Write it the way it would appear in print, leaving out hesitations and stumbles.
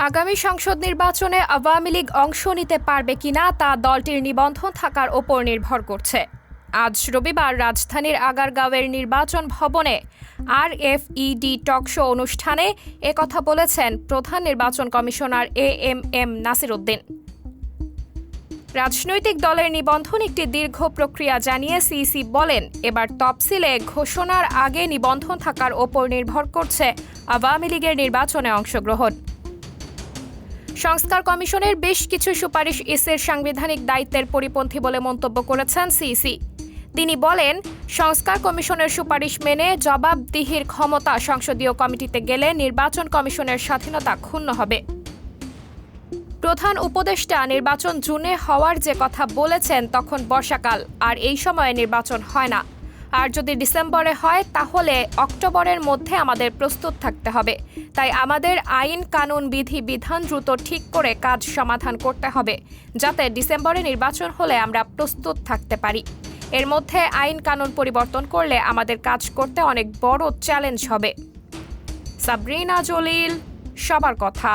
আগামী সংসদ নির্বাচনে আওয়ামী লীগ অংশ নিতে পারবে কিনা তা দলটির নিবন্ধন থাকার ওপর নির্ভর করছে। আজ রবিবার রাজধানীর আগারগাঁওয়ের নির্বাচন ভবনে RFED টক শো অনুষ্ঠানে একথা বলেছেন প্রধান নির্বাচন কমিশনার AMM নাসির উদ্দিন। রাজনৈতিক দলের নিবন্ধন একটি দীর্ঘ প্রক্রিয়া জানিয়ে সিইসি বলেন, এবার তফসিলে ঘোষণার আগে নিবন্ধন থাকার ওপর নির্ভর করছে আওয়ামী লীগের নির্বাচনে অংশগ্রহণ। সংস্কার কমিশনের বেশ কিছু সুপারিশ ইসির সাংবিধানিক দায়িত্বের পরিপন্থী বলে মন্তব্য করেছেন সিইসি। তিনি বলেন, সংস্কার কমিশনের সুপারিশ মেনে জবাবদিহির ক্ষমতা সংসদীয় কমিটিতে গেলে নির্বাচন কমিশনের স্বাধীনতা ক্ষুণ্ণ হবে। প্রধান উপদেষ্টা নির্বাচন জুনে হওয়ার যে কথা বলেছেন, তখন বর্ষাকাল, আর এই সময়ে নির্বাচন হয় না। আর যদি ডিসেম্বরে হয় তাহলে অক্টোবরের মধ্যে আমাদের প্রস্তুত থাকতে হবে। তাই আমাদের আইন কানুন বিধি বিধান দ্রুত ঠিক করে কাজ সমাধান করতে হবে, যাতে ডিসেম্বরে নির্বাচন হলে আমরা প্রস্তুত থাকতে পারি। এর মধ্যে আইন কানুন পরিবর্তন করলে আমাদের কাজ করতে অনেক বড় চ্যালেঞ্জ হবে। সাবরিনা জলিল, সবার কথা।